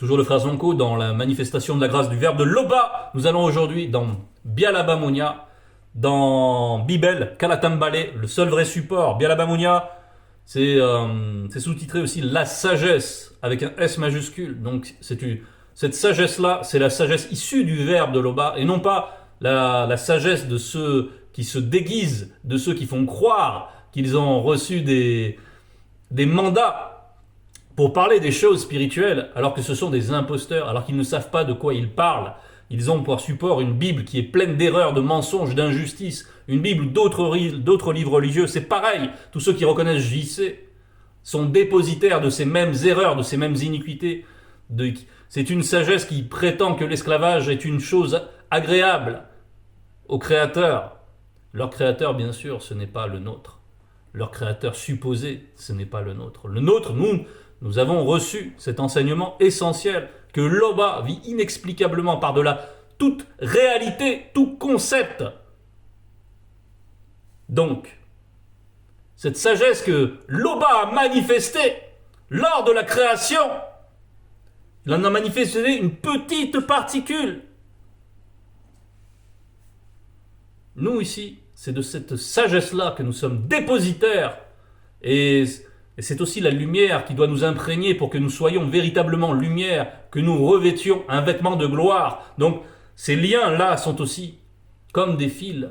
Toujours le frère Zonko dans la manifestation de la grâce du Verbe de Loba. Nous allons aujourd'hui dans Bialabamonia, dans Bibel, Kalatambale, le seul vrai support. Bialabamonia, c'est sous-titré aussi la sagesse avec un S majuscule. Donc cette sagesse-là, c'est la sagesse issue du Verbe de Loba et non pas la sagesse de ceux qui se déguisent, de ceux qui font croire qu'ils ont reçu des mandats pour parler des choses spirituelles, alors que ce sont des imposteurs, alors qu'ils ne savent pas de quoi ils parlent. Ils ont pour support une Bible qui est pleine d'erreurs, de mensonges, d'injustices, une Bible d'autres livres religieux. C'est pareil, tous ceux qui reconnaissent JC sont dépositaires de ces mêmes erreurs, de ces mêmes iniquités. C'est une sagesse qui prétend que l'esclavage est une chose agréable au Créateur. Leur Créateur, bien sûr, ce n'est pas le nôtre. Leur Créateur supposé, ce n'est pas le nôtre. Le nôtre, nous avons reçu cet enseignement essentiel que Loba vit inexplicablement par-delà toute réalité, tout concept. Donc, cette sagesse que Loba a manifestée lors de la création, il en a manifesté une petite particule. Nous ici, c'est de cette sagesse-là que nous sommes dépositaires. Et c'est aussi la lumière qui doit nous imprégner pour que nous soyons véritablement lumière, que nous revêtions un vêtement de gloire. Donc ces liens-là sont aussi comme des fils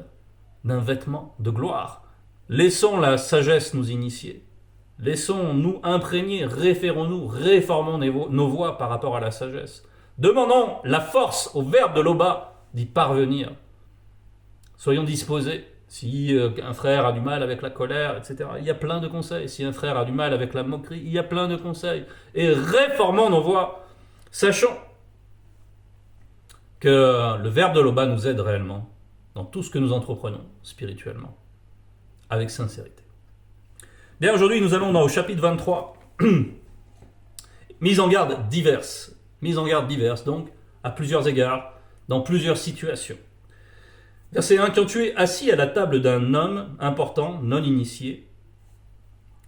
d'un vêtement de gloire. Laissons la sagesse nous initier. Laissons-nous imprégner, référons-nous, réformons nos voies par rapport à la sagesse. Demandons la force au Verbe de Loba d'y parvenir. Soyons disposés. Si un frère a du mal avec la colère, etc., il y a plein de conseils. Si un frère a du mal avec la moquerie, il y a plein de conseils. Et réformons nos voies. Sachons que le Verbe de Loba nous aide réellement dans tout ce que nous entreprenons spirituellement, avec sincérité. Bien, aujourd'hui, nous allons au chapitre 23. Mise en garde diverses. Mise en garde diverses, donc, à plusieurs égards, dans plusieurs situations. Verset 1. Quand tu es assis à la table d'un homme important, non initié,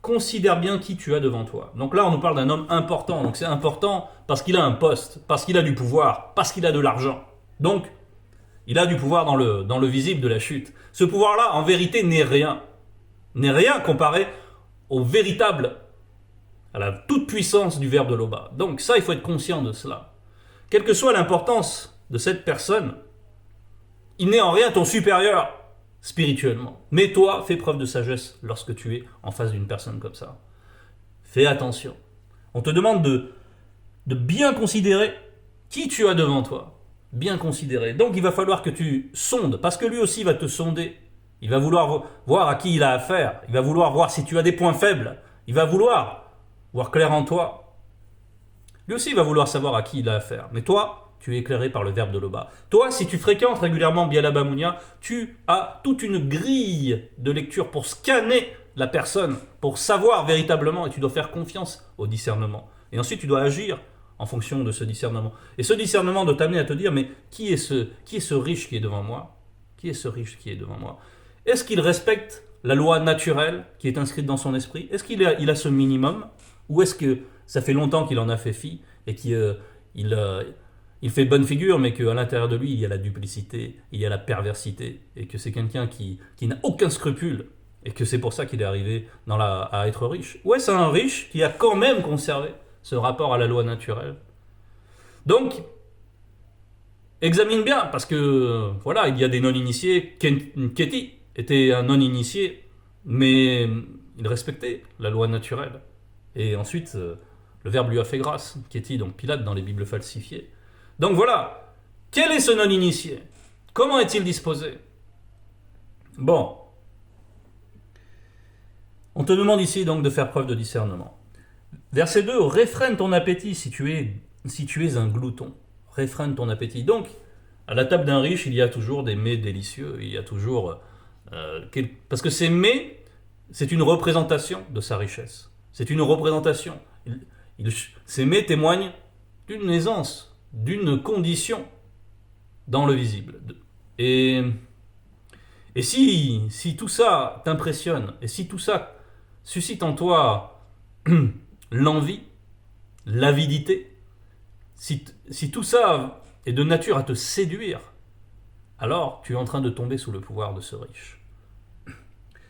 considère bien qui tu as devant toi. Donc là, on nous parle d'un homme important. Donc c'est important parce qu'il a un poste, parce qu'il a du pouvoir, parce qu'il a de l'argent. Donc, il a du pouvoir dans le visible de la chute. Ce pouvoir-là, en vérité, n'est rien. N'est rien comparé au véritable, à la toute-puissance du Verbe de Loba. Donc ça, il faut être conscient de cela. Quelle que soit l'importance de cette personne, il n'est en rien ton supérieur spirituellement. Mais toi, fais preuve de sagesse lorsque tu es en face d'une personne comme ça. Fais attention. On te demande de bien considérer qui tu as devant toi. Bien considérer. Donc il va falloir que tu sondes, parce que lui aussi va te sonder. Il va vouloir voir à qui il a affaire. Il va vouloir voir si tu as des points faibles. Il va vouloir voir clair en toi. Lui aussi va vouloir savoir à qui il a affaire. Mais toi, tu es éclairé par le Verbe de Loba. Toi, si tu fréquentes régulièrement Bialabamonia, tu as toute une grille de lecture pour scanner la personne, pour savoir véritablement, et tu dois faire confiance au discernement. Et ensuite, tu dois agir en fonction de ce discernement. Et ce discernement doit t'amener à te dire, mais qui est ce riche qui est devant moi ? Qui est ce riche qui est devant moi ? Est-ce qu'il respecte la loi naturelle qui est inscrite dans son esprit ? Est-ce qu'il a ce minimum ? Ou est-ce que ça fait longtemps qu'il en a fait fi et qu'il il fait bonne figure, mais qu'à l'intérieur de lui, il y a la duplicité, il y a la perversité, et que c'est quelqu'un qui n'a aucun scrupule, et que c'est pour ça qu'il est arrivé à être riche. Ou est-ce un riche qui a quand même conservé ce rapport à la loi naturelle ? Donc, examine bien, parce que, voilà, il y a des non-initiés. Keti était un non-initié, mais il respectait la loi naturelle. Et ensuite, le Verbe lui a fait grâce. Keti, donc Pilate, dans les Bibles falsifiées. Donc voilà, quel est ce non-initié ? Comment est-il disposé ? Bon, on te demande ici donc de faire preuve de discernement. Verset 2, réfrène ton appétit si tu es un glouton. Réfrène ton appétit. Donc, à la table d'un riche, il y a toujours des mets délicieux, il y a toujours... parce que ces mets, c'est une représentation de sa richesse. C'est une représentation. Ces mets témoignent d'une aisance, d'une condition dans le visible. Et si tout ça t'impressionne, et si tout ça suscite en toi l'envie, l'avidité, si tout ça est de nature à te séduire, alors tu es en train de tomber sous le pouvoir de ce riche.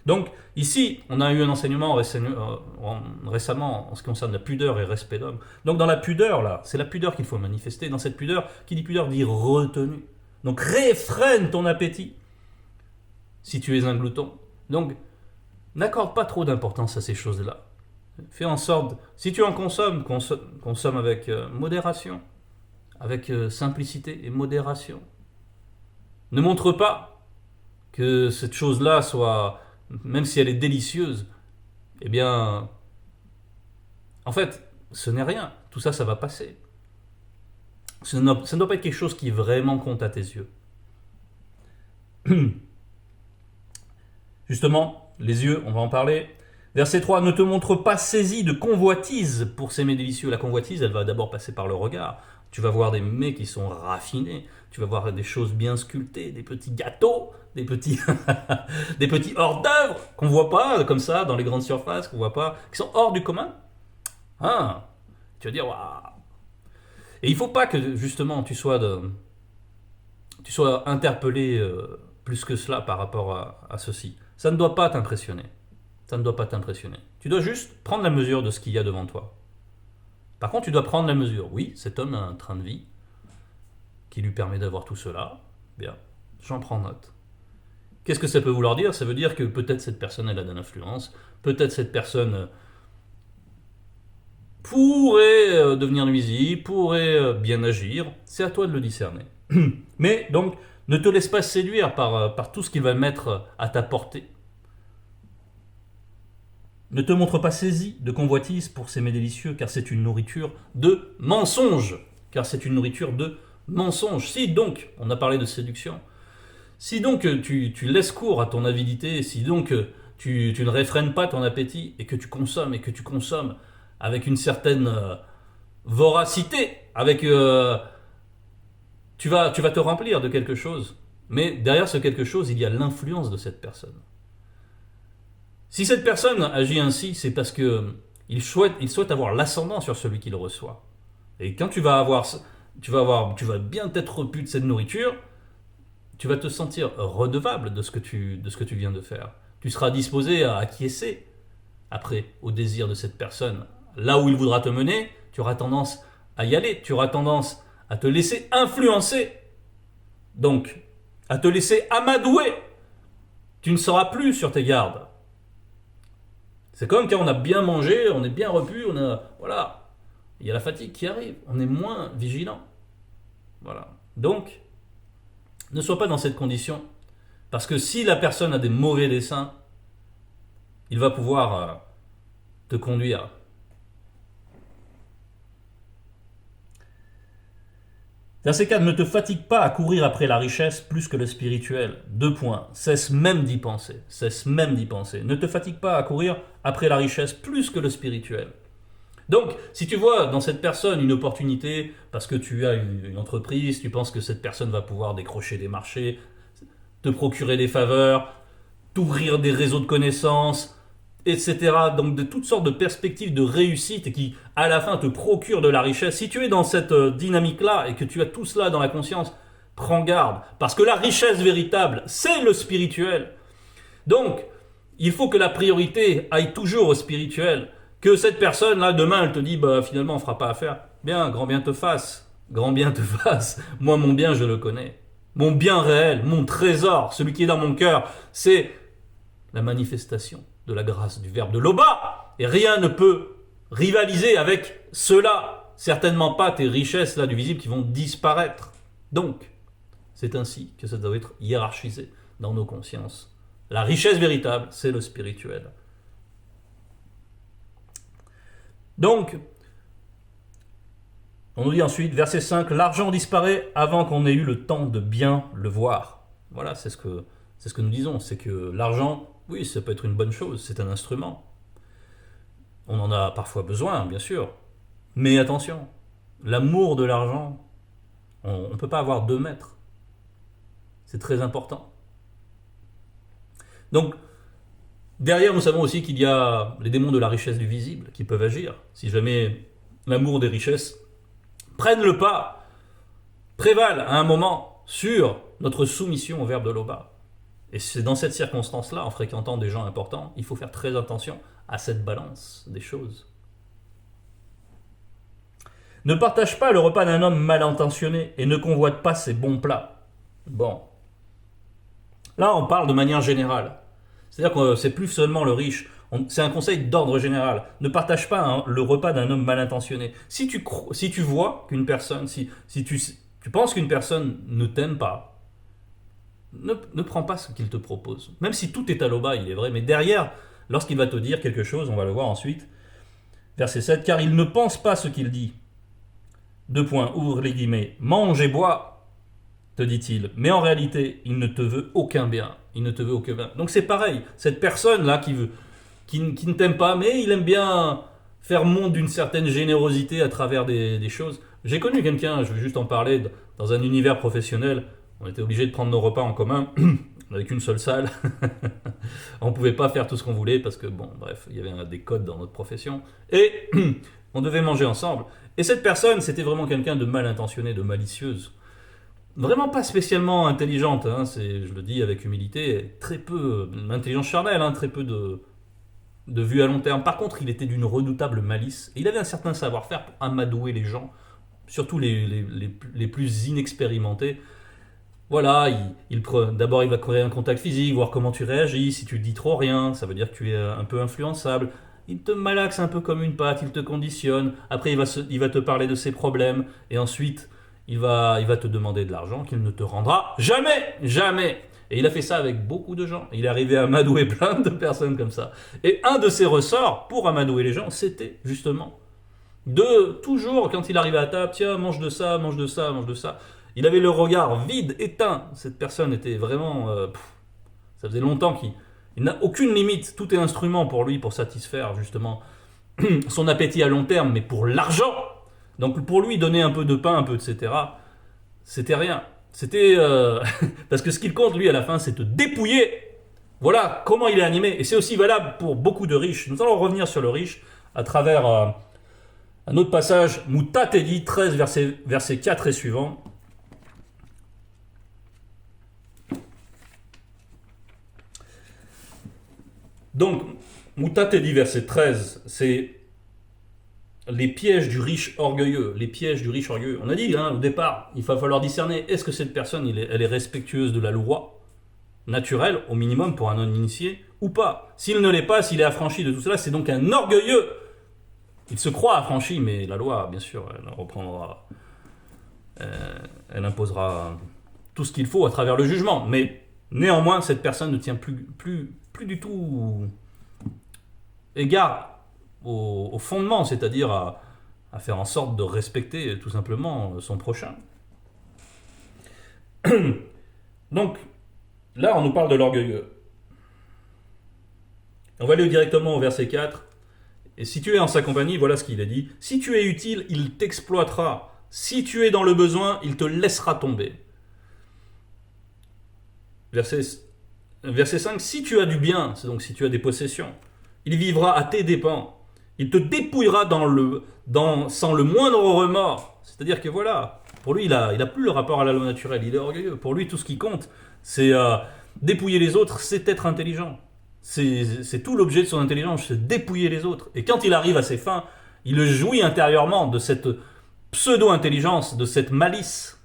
Donc, ici, on a eu un enseignement récemment en ce qui concerne la pudeur et respect d'homme. Donc, dans la pudeur, là, c'est la pudeur qu'il faut manifester. Dans cette pudeur, qui dit pudeur dit retenue. Donc, réfrène ton appétit si tu es un glouton. Donc, n'accorde pas trop d'importance à ces choses-là. Fais en sorte, si tu en consommes, consomme avec modération, avec simplicité et modération. Ne montre pas que cette chose-là soit, même si elle est délicieuse, eh bien, en fait, ce n'est rien. Tout ça, ça va passer. Ça ne doit pas être quelque chose qui vraiment compte à tes yeux. Justement, les yeux, on va en parler. Verset 3, ne te montre pas saisi de convoitise pour s'aimer délicieux. La convoitise, elle va d'abord passer par le regard. Tu vas voir des mets qui sont raffinés, tu vas voir des choses bien sculptées, des petits gâteaux, des petits, des petits hors-d'œuvre qu'on ne voit pas comme ça dans les grandes surfaces, qu'on voit pas, qui sont hors du commun. Ah, tu vas dire, waouh. Et il ne faut pas que justement tu sois interpellé plus que cela par rapport à ceci. Ça ne doit pas t'impressionner. Ça ne doit pas t'impressionner. Tu dois juste prendre la mesure de ce qu'il y a devant toi. Par contre, tu dois prendre la mesure. Oui, cet homme a un train de vie qui lui permet d'avoir tout cela. Bien, j'en prends note. Qu'est-ce que ça peut vouloir dire? Ça veut dire que peut-être cette personne elle a de l'influence, peut-être cette personne pourrait devenir nuisible, pourrait bien agir. C'est à toi de le discerner. Mais donc, ne te laisse pas séduire par tout ce qu'il va mettre à ta portée. Ne te montre pas saisi de convoitise pour s'aimer délicieux, car c'est une nourriture de mensonge. Car c'est une nourriture de mensonge. Si donc, on a parlé de séduction, si donc tu laisses cours à ton avidité, si donc tu ne réfrènes pas ton appétit et que tu consommes avec une certaine voracité, tu vas te remplir de quelque chose. Mais derrière ce quelque chose, il y a l'influence de cette personne. Si cette personne agit ainsi, c'est parce qu'il souhaite avoir l'ascendant sur celui qui le reçoit. Et quand tu vas bien t'être repu de cette nourriture, tu vas te sentir redevable de ce que tu viens de faire. Tu seras disposé à acquiescer après au désir de cette personne. Là où il voudra te mener, tu auras tendance à y aller, tu auras tendance à te laisser influencer. Donc, à te laisser amadouer. Tu ne seras plus sur tes gardes. C'est comme quand on a bien mangé, on est bien repu, voilà, il y a la fatigue qui arrive, on est moins vigilant. Voilà. Donc, ne sois pas dans cette condition, parce que si la personne a des mauvais desseins, il va pouvoir te conduire. Verset 4, ne te fatigue pas à courir après la richesse plus que le spirituel. 2 points. Cesse même d'y penser. Ne te fatigue pas à courir après la richesse plus que le spirituel. Donc, si tu vois dans cette personne une opportunité, parce que tu as une entreprise, tu penses que cette personne va pouvoir décrocher des marchés, te procurer des faveurs, t'ouvrir des réseaux de connaissances, etc. Donc de toutes sortes de perspectives de réussite qui, à la fin, te procurent de la richesse. Si tu es dans cette dynamique-là et que tu as tout cela dans la conscience, prends garde. Parce que la richesse véritable, c'est le spirituel. Donc, il faut que la priorité aille toujours au spirituel. Que cette personne-là, demain, elle te dit, finalement, on ne fera pas affaire. Bien, grand bien te fasse. Grand bien te fasse. Moi, mon bien, je le connais. Mon bien réel, mon trésor, celui qui est dans mon cœur, c'est la manifestation de la grâce du Verbe de l'Oba. Et rien ne peut rivaliser avec cela. Certainement pas tes richesses là du visible qui vont disparaître. Donc, c'est ainsi que ça doit être hiérarchisé dans nos consciences. La richesse véritable, c'est le spirituel. Donc, on nous dit ensuite, verset 5, l'argent disparaît avant qu'on ait eu le temps de bien le voir. Voilà, c'est ce que nous disons, c'est que l'argent, oui, ça peut être une bonne chose, c'est un instrument. On en a parfois besoin, bien sûr. Mais attention, l'amour de l'argent, on ne peut pas avoir 2 maîtres. C'est très important. Donc, derrière, nous savons aussi qu'il y a les démons de la richesse du visible qui peuvent agir. Si jamais l'amour des richesses prennent le pas, prévalent à un moment sur notre soumission au verbe de Loba. Et c'est dans cette circonstance-là, en fréquentant des gens importants, il faut faire très attention à cette balance des choses. Ne partage pas le repas d'un homme mal intentionné et ne convoite pas ses bons plats. Bon. Là, on parle de manière générale. C'est-à-dire que c'est plus seulement le riche. C'est un conseil d'ordre général. Ne partage pas le repas d'un homme mal intentionné. Si tu vois qu'une personne, si tu penses qu'une personne ne t'aime pas, ne prends pas ce qu'il te propose. Même si tout est à l'oba, il est vrai. Mais derrière, lorsqu'il va te dire quelque chose, on va le voir ensuite, verset 7, car il ne pense pas ce qu'il dit. Ouvre les guillemets. Mange et bois, te dit-il. Mais en réalité, il ne te veut aucun bien. Il ne te veut aucun bien. Donc c'est pareil. Cette personne-là qui ne t'aime pas, mais il aime bien faire montre d'une certaine générosité à travers des choses. J'ai connu quelqu'un, je vais juste en parler, dans un univers professionnel. On était obligé de prendre nos repas en commun. On n'avait qu'une seule salle. On ne pouvait pas faire tout ce qu'on voulait parce que, bon, bref, il y avait des codes dans notre profession. Et on devait manger ensemble. Et cette personne, c'était vraiment quelqu'un de mal intentionné, de malicieuse. Vraiment pas spécialement intelligente, hein, je le dis avec humilité, très peu d'intelligence charnelle, hein, très peu de vue à long terme. Par contre, il était d'une redoutable malice. Et il avait un certain savoir-faire pour amadouer les gens, surtout les plus inexpérimentés. Voilà, d'abord il va créer un contact physique, voir comment tu réagis. Si tu dis trop rien, ça veut dire que tu es un peu influençable. Il te malaxe un peu comme une pâte, il te conditionne. Après, il va te parler de ses problèmes. Et ensuite, il va te demander de l'argent qu'il ne te rendra jamais, jamais. Et il a fait ça avec beaucoup de gens. Il est arrivé à amadouer plein de personnes comme ça. Et un de ses ressorts pour amadouer les gens, c'était justement de toujours, quand il arrivait à table, tiens, mange de ça, mange de ça, mange de ça. Il avait le regard vide, éteint. Cette personne était vraiment... ça faisait longtemps qu'il n'a aucune limite. Tout est instrument pour lui pour satisfaire justement son appétit à long terme, mais pour l'argent. Donc pour lui, donner un peu de pain, un peu, etc., c'était rien. C'était... parce que ce qu'il compte, lui, à la fin, c'est te dépouiller. Voilà comment il est animé. Et c'est aussi valable pour beaucoup de riches. Nous allons revenir sur le riche à travers un autre passage, Mouta Tedi 13, verset 4 et suivant. Donc, Mouta Tedi, verset 13, c'est les pièges du riche orgueilleux. Les pièges du riche orgueilleux. On a dit, au départ, il va falloir discerner, est-ce que cette personne, elle est respectueuse de la loi naturelle, au minimum pour un non-initié, ou pas. S'il ne l'est pas, s'il est affranchi de tout cela, c'est donc un orgueilleux. Il se croit affranchi, mais la loi, bien sûr, elle reprendra, elle imposera tout ce qu'il faut à travers le jugement. Mais néanmoins, cette personne ne tient plus du tout égard au fondement, c'est-à-dire à faire en sorte de respecter tout simplement son prochain. Donc, là, on nous parle de l'orgueilleux. On va aller directement au verset 4. Et si tu es en sa compagnie, voilà ce qu'il a dit. Si tu es utile, il t'exploitera. Si tu es dans le besoin, il te laissera tomber. Verset 5. Si tu as du bien, c'est donc si tu as des possessions, il vivra à tes dépens. Il te dépouillera sans le moindre remords. C'est-à-dire que voilà, pour lui, il a plus le rapport à la loi naturelle. Il est orgueilleux. Pour lui, tout ce qui compte, c'est dépouiller les autres, c'est être intelligent. C'est tout l'objet de son intelligence, c'est dépouiller les autres. Et quand il arrive à ses fins, il jouit intérieurement de cette pseudo-intelligence, de cette malice.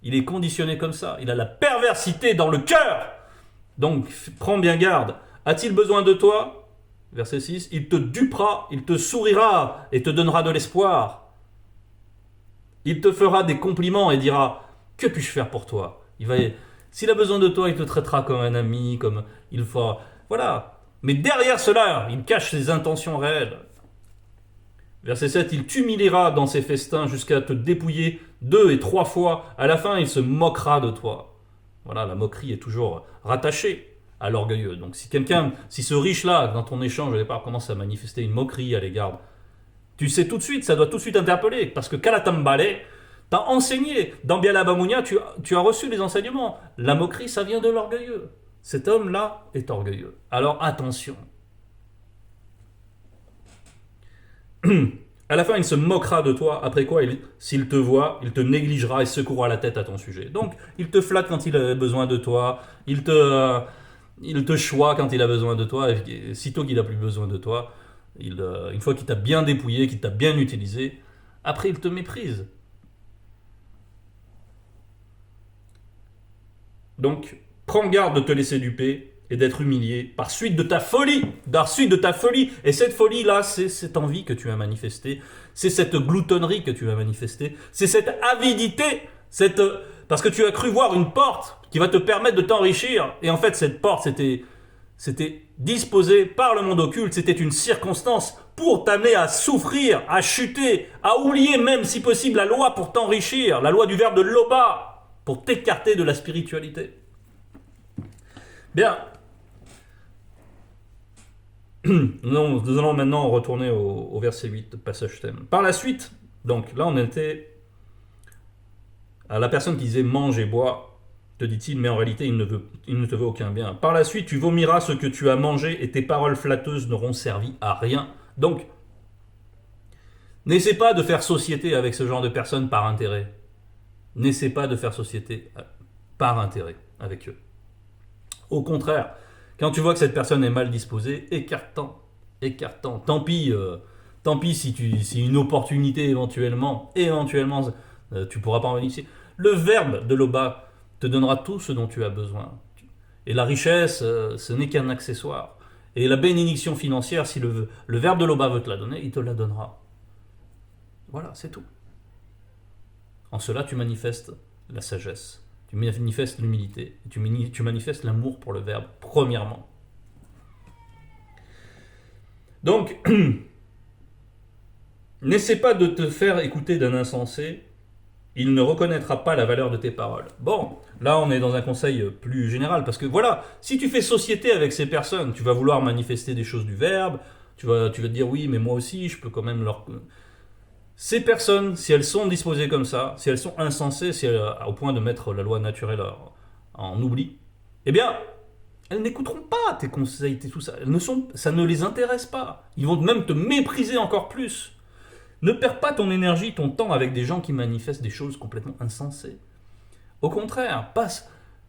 Il est conditionné comme ça. Il a la perversité dans le cœur. Donc, prends bien garde. A-t-il besoin de toi ? Verset 6. Il te dupera, il te sourira et te donnera de l'espoir. Il te fera des compliments et dira « Que puis-je faire pour toi ?» S'il a besoin de toi, il te traitera comme un ami, comme il faut... Voilà. Mais derrière cela, il cache ses intentions réelles. Verset 7, il t'humiliera dans ses festins jusqu'à te dépouiller 2 et 3 fois. À la fin, il se moquera de toi. Voilà, la moquerie est toujours rattachée à l'orgueilleux. Donc si ce riche-là, dans ton échange au départ, commence à manifester une moquerie à l'égard, tu sais tout de suite, ça doit tout de suite interpeller. Parce que Kalatambale t'as enseigné. Dans Biala Bamounia, tu as reçu les enseignements. La moquerie, ça vient de l'orgueilleux. Cet homme-là est orgueilleux. Alors attention. À la fin, il se moquera de toi, après quoi, s'il te voit, il te négligera et secouera la tête à ton sujet. Donc, il te flatte quand il a besoin de toi, il te choie quand il a besoin de toi, et sitôt qu'il a plus besoin de toi, une fois qu'il t'a bien dépouillé, qu'il t'a bien utilisé, après il te méprise. Donc, prends garde de te laisser duper et d'être humilié par suite de ta folie, Et cette folie-là, c'est cette envie que tu as manifestée, c'est cette gloutonnerie que tu as manifestée, c'est cette avidité, parce que tu as cru voir une porte qui va te permettre de t'enrichir. Et en fait, cette porte, c'était disposé par le monde occulte, c'était une circonstance pour t'amener à souffrir, à chuter, à oublier même si possible la loi pour t'enrichir, la loi du verbe de Loba, pour t'écarter de la spiritualité. Bien, nous allons maintenant retourner au verset 8, passage thème. Par la suite, donc là on était à la personne qui disait mange et bois, te dit-il, mais en réalité il ne te veut aucun bien. Par la suite, tu vomiras ce que tu as mangé et tes paroles flatteuses n'auront servi à rien. Donc, n'essaie pas de faire société avec ce genre de personnes par intérêt. N'essaie pas de faire société par intérêt avec eux. Au contraire, quand tu vois que cette personne est mal disposée, écarte-t'en. Tant pis si une opportunité éventuellement, tu pourras pas en bénéficier. Le verbe de Loba te donnera tout ce dont tu as besoin. Et la richesse, ce n'est qu'un accessoire. Et la bénédiction financière, si le verbe de Loba veut te la donner, il te la donnera. Voilà, c'est tout. En cela, tu manifestes la sagesse, tu manifestes l'humilité, tu manifestes l'amour pour le verbe, premièrement. Donc, n'essaie pas de te faire écouter d'un insensé, il ne reconnaîtra pas la valeur de tes paroles. Bon, là on est dans un conseil plus général, parce que voilà, si tu fais société avec ces personnes, tu vas vouloir manifester des choses du verbe, tu vas te dire oui, mais moi aussi, je peux quand même leur... Ces personnes, si elles sont disposées comme ça, si elles sont insensées, au point de mettre la loi naturelle en oubli, eh bien, elles n'écouteront pas tes conseils, tout ça. Ça ne les intéresse pas. Ils vont même te mépriser encore plus. Ne perds pas ton énergie, ton temps avec des gens qui manifestent des choses complètement insensées. Au contraire,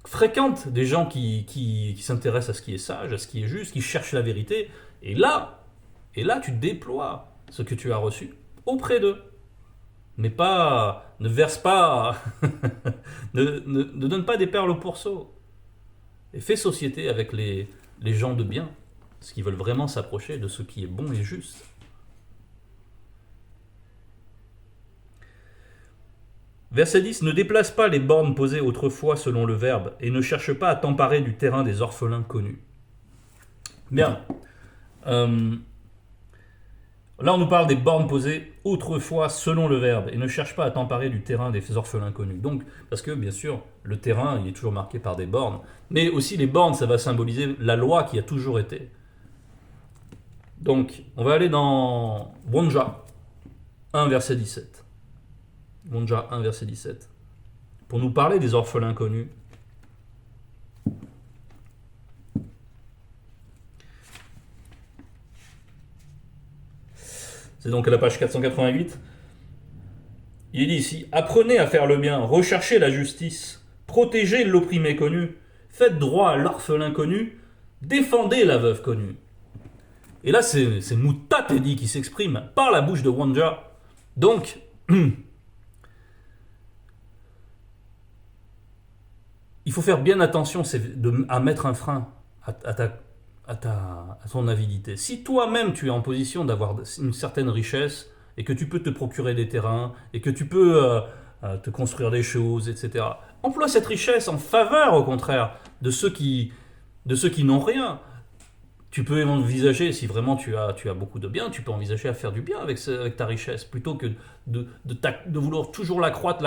fréquente des gens qui s'intéressent à ce qui est sage, à ce qui est juste, qui cherchent la vérité. Et là, tu déploies ce que tu as reçu auprès d'eux. Mais ne verse pas, ne donne pas des perles au pourceau. Et fais société avec les gens de bien, ceux qui veulent vraiment s'approcher de ce qui est bon et juste. Verset 10, ne déplace pas les bornes posées autrefois selon le verbe, et ne cherche pas à t'emparer du terrain des orphelins connus. Bien. Là, on nous parle des bornes posées autrefois selon le verbe, et ne cherche pas à t'emparer du terrain des orphelins connus. Donc, parce que, bien sûr, le terrain, il est toujours marqué par des bornes, mais aussi les bornes, ça va symboliser la loi qui a toujours été. Donc, on va aller dans Wonja 1, verset 17. Wonja 1, verset 17. Pour nous parler des orphelins connus. C'est donc à la page 488. Il dit ici, apprenez à faire le bien, recherchez la justice, protégez l'opprimé connu, faites droit à l'orphelin connu, défendez la veuve connue. Et là, c'est Mouta Teddy qui s'exprime par la bouche de Wonja. Donc, il faut faire bien attention à mettre un frein à ton avidité. Si toi-même tu es en position d'avoir une certaine richesse et que tu peux te procurer des terrains et que tu peux te construire des choses, etc., emploie cette richesse en faveur, au contraire, de ceux qui n'ont rien. Tu peux envisager, si vraiment tu as beaucoup de biens, tu peux envisager à faire du bien avec ta richesse, plutôt que de vouloir toujours la croître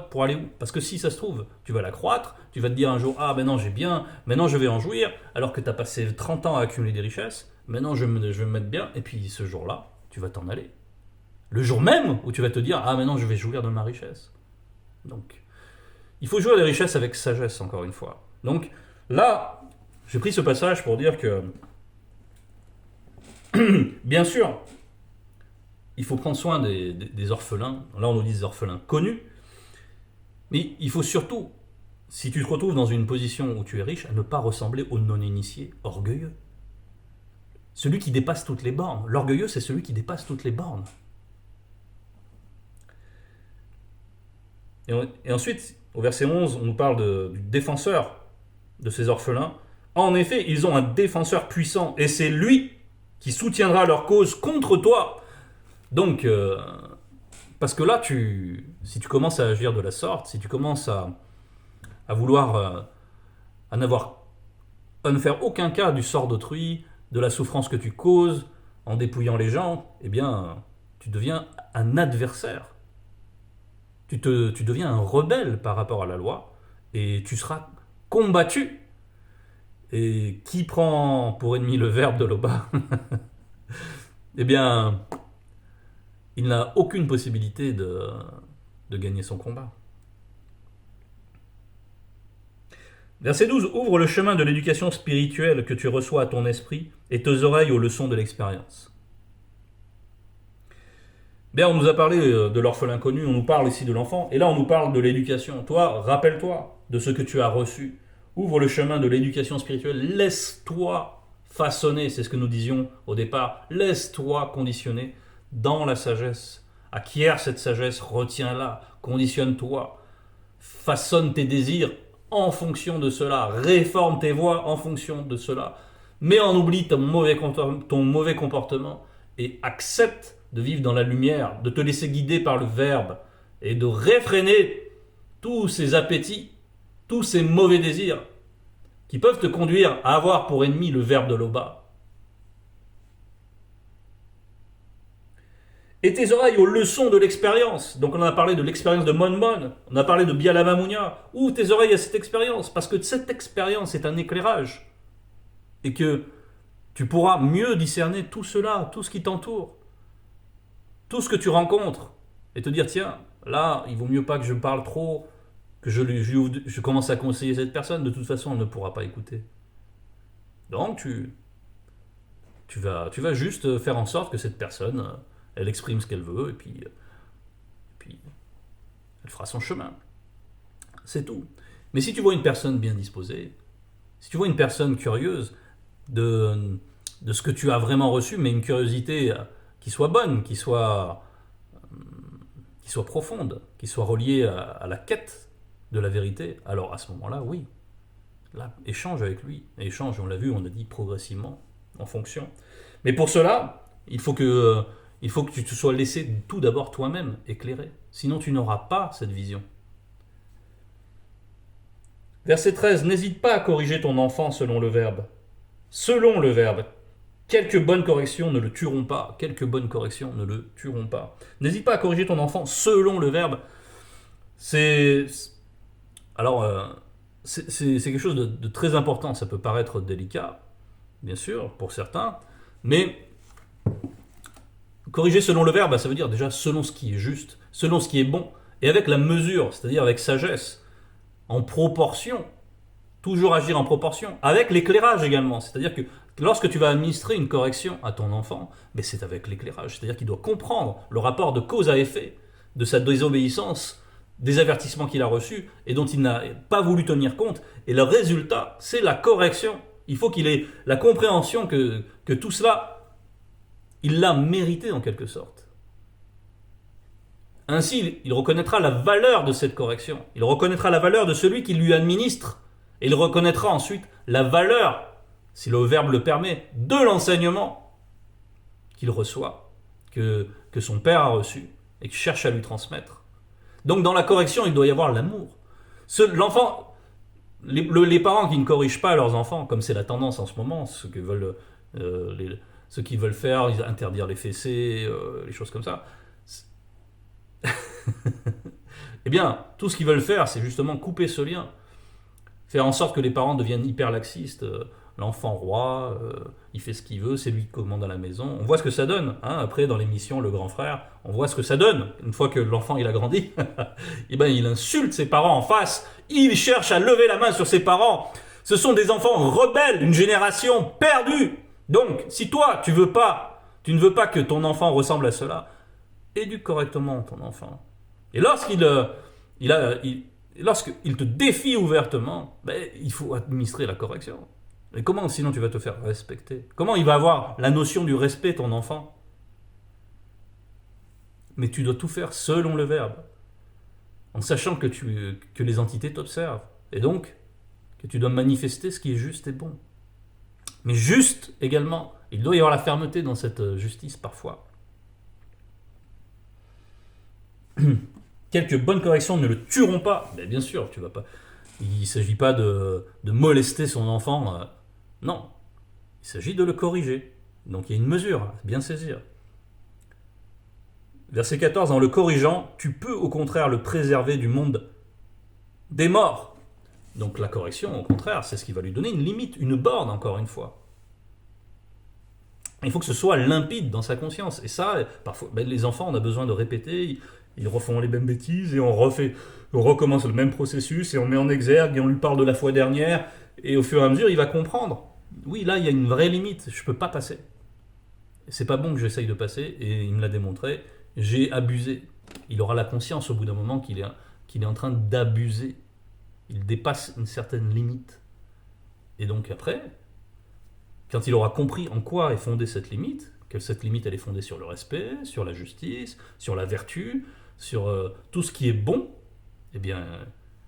pour aller où? Parce que si ça se trouve, tu vas la croître, tu vas te dire un jour, ah maintenant j'ai bien, maintenant je vais en jouir, alors que tu as passé 30 ans à accumuler des richesses, maintenant je vais me mettre bien, et puis ce jour-là, tu vas t'en aller. Le jour même où tu vas te dire, ah maintenant je vais jouir de ma richesse. Donc, il faut jouer à la richesse avec sagesse, encore une fois. Donc, là, j'ai pris ce passage pour dire que bien sûr, il faut prendre soin des orphelins. Là, on nous dit des orphelins connus. Mais il faut surtout, si tu te retrouves dans une position où tu es riche, à ne pas ressembler au non-initié orgueilleux. Celui qui dépasse toutes les bornes. L'orgueilleux, c'est celui qui dépasse toutes les bornes. Et ensuite, au verset 11, on nous parle du défenseur de ces orphelins. En effet, ils ont un défenseur puissant, et c'est lui qui soutiendra leur cause contre toi. Donc, parce que là, si tu commences à agir de la sorte, si tu commences à vouloir, à ne faire aucun cas du sort d'autrui, de la souffrance que tu causes, en dépouillant les gens, eh bien, tu deviens un adversaire. Tu deviens un rebelle par rapport à la loi, et tu seras combattu. Et qui prend pour ennemi le verbe de Loba eh bien, il n'a aucune possibilité de gagner son combat. Verset 12, ouvre le chemin de l'éducation spirituelle que tu reçois à ton esprit et tes oreilles aux leçons de l'expérience. Bien, on nous a parlé de l'orphelin connu, on nous parle ici de l'enfant, et là on nous parle de l'éducation. Toi, rappelle-toi de ce que tu as reçu. Ouvre le chemin de l'éducation spirituelle, laisse-toi façonner, c'est ce que nous disions au départ, laisse-toi conditionner dans la sagesse. Acquiert cette sagesse, retiens-la, conditionne-toi, façonne tes désirs en fonction de cela, réforme tes voies en fonction de cela, mets en oubli ton mauvais comportement et accepte de vivre dans la lumière, de te laisser guider par le Verbe et de réfréner tous ces appétits, tous ces mauvais désirs qui peuvent te conduire à avoir pour ennemi le Verbe de Loba. Et tes oreilles aux leçons de l'expérience. Donc on a parlé de l'expérience de Monmon, on a parlé de Bialamamounia. Ouvre tes oreilles à cette expérience, parce que cette expérience est un éclairage. Et que tu pourras mieux discerner tout cela, tout ce qui t'entoure, tout ce que tu rencontres, et te dire, tiens, là, il vaut mieux pas que je parle trop, que je commence à conseiller cette personne, de toute façon, elle ne pourra pas écouter. Donc, tu vas juste faire en sorte que cette personne, elle exprime ce qu'elle veut, et puis elle fera son chemin. C'est tout. Mais si tu vois une personne bien disposée, si tu vois une personne curieuse de ce que tu as vraiment reçu, mais une curiosité qui soit bonne, qui soit profonde, qui soit reliée à la quête de la vérité, alors à ce moment-là, oui. Là, échange avec lui. Échange, on l'a vu, on a dit progressivement, en fonction. Mais pour cela, il faut que tu te sois laissé tout d'abord toi-même éclairer. Sinon, tu n'auras pas cette vision. Verset 13. N'hésite pas à corriger ton enfant selon le Verbe. Selon le Verbe. Quelques bonnes corrections ne le tueront pas. Quelques bonnes corrections ne le tueront pas. N'hésite pas à corriger ton enfant selon le Verbe. C'est quelque chose de très important. Ça peut paraître délicat, bien sûr, pour certains, mais corriger selon le Verbe, ça veut dire déjà selon ce qui est juste, selon ce qui est bon, et avec la mesure, c'est-à-dire avec sagesse, en proportion, toujours agir en proportion, avec l'éclairage également, c'est-à-dire que lorsque tu vas administrer une correction à ton enfant, c'est avec l'éclairage, c'est-à-dire qu'il doit comprendre le rapport de cause à effet de sa désobéissance, des avertissements qu'il a reçus et dont il n'a pas voulu tenir compte, et le résultat, c'est la correction. Il faut qu'il ait la compréhension que tout cela, il l'a mérité en quelque sorte. Ainsi, il reconnaîtra la valeur de cette correction. Il reconnaîtra la valeur de celui qui lui administre. Et il reconnaîtra ensuite la valeur, si le Verbe le permet, de l'enseignement qu'il reçoit, que son père a reçu et qu'il cherche à lui transmettre. Donc dans la correction, il doit y avoir l'amour. L'enfant, les parents qui ne corrigent pas leurs enfants, comme c'est la tendance en ce moment, ceux qui veulent faire, interdire les fessées, les choses comme ça, eh bien, tout ce qu'ils veulent faire, c'est justement couper ce lien. Faire en sorte que les parents deviennent hyper laxistes. L'enfant roi, il fait ce qu'il veut, c'est lui qui commande à la maison. On voit ce que ça donne. Après, dans l'émission Le Grand Frère, on voit ce que ça donne. Une fois que l'enfant il a grandi, il insulte ses parents en face. Il cherche à lever la main sur ses parents. Ce sont des enfants rebelles, une génération perdue. Donc, si toi, tu ne veux pas que ton enfant ressemble à cela, éduque correctement ton enfant. Et lorsqu'il te défie ouvertement, ben, il faut administrer la correction. Et comment sinon tu vas te faire respecter? Comment il va avoir la notion du respect, ton enfant? Mais tu dois tout faire selon le verbe, en sachant que les entités t'observent. Et donc, que tu dois manifester ce qui est juste et bon. Mais juste également, il doit y avoir la fermeté dans cette justice parfois. Quelques bonnes corrections ne le tueront pas. Mais bien sûr, tu vas pas. Il ne s'agit pas de molester son enfant. Non, il s'agit de le corriger. Donc il y a une mesure, bien saisir. Verset 14, en le corrigeant, tu peux au contraire le préserver du monde des morts. Donc la correction, au contraire, c'est ce qui va lui donner une limite, une borne, encore une fois. Il faut que ce soit limpide dans sa conscience. Et ça, parfois, les enfants, on a besoin de répéter, ils refont les mêmes bêtises et on recommence le même processus et on met en exergue et on lui parle de la fois dernière et au fur et à mesure, il va comprendre. Oui, là, il y a une vraie limite, je ne peux pas passer. C'est pas bon que j'essaye de passer et il me l'a démontré, j'ai abusé. Il aura la conscience au bout d'un moment qu'il est en train d'abuser. Il dépasse une certaine limite. Et donc après, quand il aura compris en quoi est fondée cette limite, que cette limite elle est fondée sur le respect, sur la justice, sur la vertu, sur tout ce qui est bon, eh bien,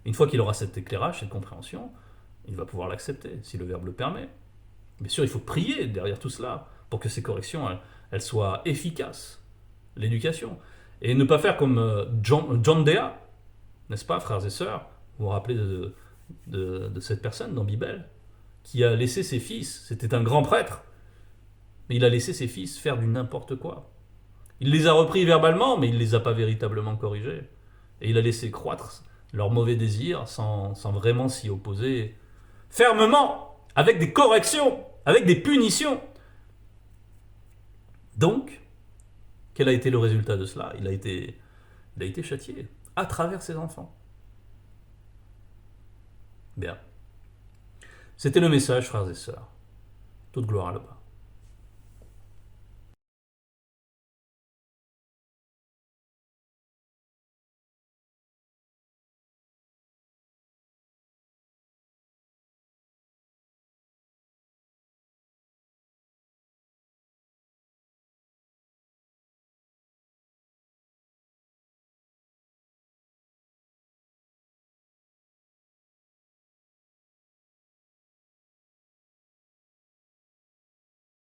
une fois qu'il aura cet éclairage, cette compréhension, il va pouvoir l'accepter, si le Verbe le permet. Bien sûr, il faut prier derrière tout cela, pour que ces corrections elles soient efficaces. L'éducation. Et ne pas faire comme John Dea, n'est-ce pas, frères et sœurs? Vous vous rappelez de cette personne dans Bible qui a laissé ses fils, c'était un grand prêtre, mais il a laissé ses fils faire du n'importe quoi. Il les a repris verbalement, mais il ne les a pas véritablement corrigés. Et il a laissé croître leurs mauvais désirs sans vraiment s'y opposer fermement, avec des corrections, avec des punitions. Donc, quel a été le résultat de cela? Il a été châtié à travers ses enfants. Bien. C'était le message, frères et sœurs. Toute gloire à l'Abba.